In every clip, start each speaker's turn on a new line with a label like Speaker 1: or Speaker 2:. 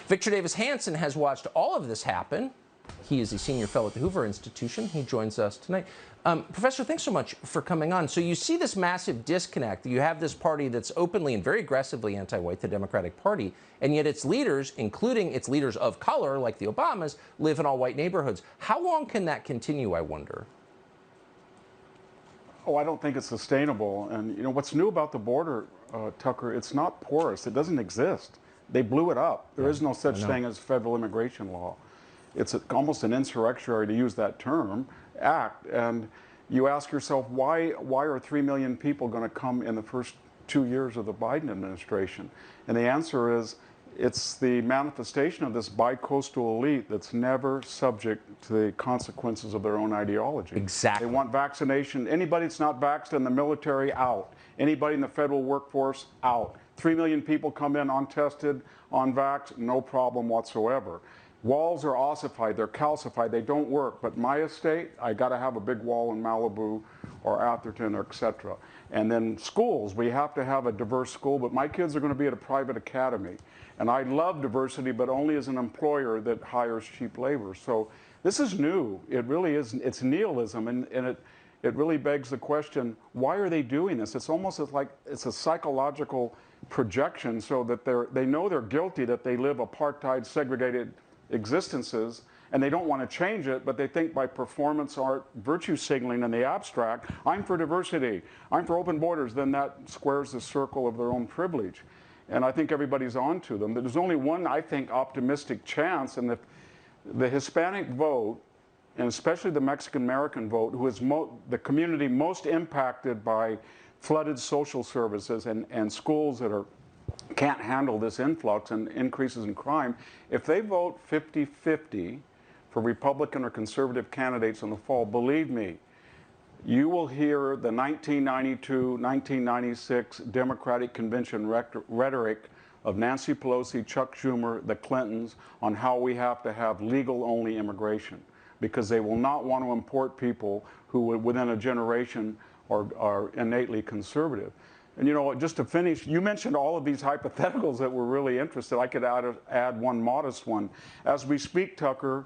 Speaker 1: Victor Davis Hanson has watched all of this happen. He is a senior fellow at the Hoover Institution. He joins us tonight. Professor, thanks so much for coming on. So you see this massive disconnect. You have this party that's openly and very aggressively anti-white, the Democratic Party, and yet its leaders, including its leaders of color, like the Obamas, live in all-white neighborhoods. How long can that continue, I wonder?
Speaker 2: Oh, I don't think it's sustainable. And, you know, what's new about the border, Tucker, it's not porous. It doesn't exist. They blew it up. There is no such thing as federal immigration law. It's almost an insurrectionary, to use that term, act. And you ask yourself, why are 3 million people going to come in the first 2 years of the Biden administration? And the answer is, it's the manifestation of this bi-coastal elite that's never subject to the consequences of their own ideology.
Speaker 1: Exactly.
Speaker 2: They want vaccination. Anybody that's not vaxxed in the military, out. Anybody in the federal workforce, out. 3 million people come in untested, unvaxxed, no problem whatsoever. Walls are ossified, they're calcified, they don't work. But my estate, I got to have a big wall in Malibu or Atherton or etc. And then schools, we have to have a diverse school, but my kids are going to be at a private academy. And I love diversity, but only as an employer that hires cheap labor. So this is new. It really is. It's nihilism, and it really begs the question, why are they doing this? It's almost like it's a psychological projection so that they know they're guilty, that they live apartheid, segregated existences, and they don't want to change it, but they think by performance art, virtue signaling in the abstract, I'm for diversity, I'm for open borders, then that squares the circle of their own privilege. And I think everybody's on to them. There's only one, I think, optimistic chance, and the Hispanic vote, and especially the Mexican-American vote, who is the community most impacted by flooded social services and schools that can't handle this influx and increases in crime, if they vote 50-50 for Republican or conservative candidates in the fall, believe me, you will hear the 1992, 1996 Democratic Convention rhetoric of Nancy Pelosi, Chuck Schumer, the Clintons, on how we have to have legal-only immigration, because they will not want to import people who within a generation are innately conservative. And, you know, just to finish, you mentioned all of these hypotheticals that were really interested. I could add one modest one. As we speak, Tucker,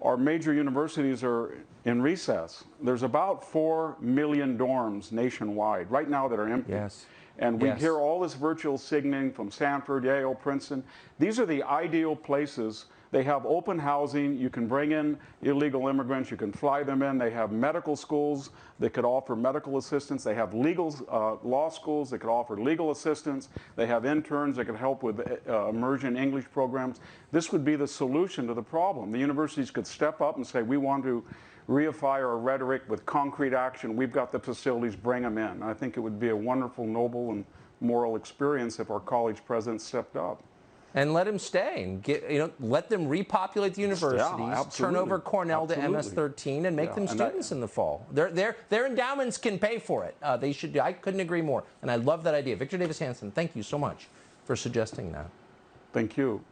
Speaker 2: our major universities are in recess. There's about 4 million dorms nationwide right now that are empty.
Speaker 1: Yes.
Speaker 2: And we hear all this virtual signaling from Stanford, Yale, Princeton. These are the ideal places. They have open housing. You can bring in illegal immigrants. You can fly them in. They have medical schools that could offer medical assistance. They have legal law schools that could offer legal assistance. They have interns that could help with immersion English programs. This would be the solution to the problem. The universities could step up and say, we want to reify our rhetoric with concrete action. We've got the facilities, bring them in. I think it would be a wonderful, noble, and moral experience if our college presidents stepped up.
Speaker 1: And let them stay, and let them repopulate the universities, turn over Cornell to MS-13, and make them students in the fall. Their endowments can pay for it. They should. I couldn't agree more, and I love that idea. Victor Davis Hanson, thank you so much for suggesting that.
Speaker 2: Thank you.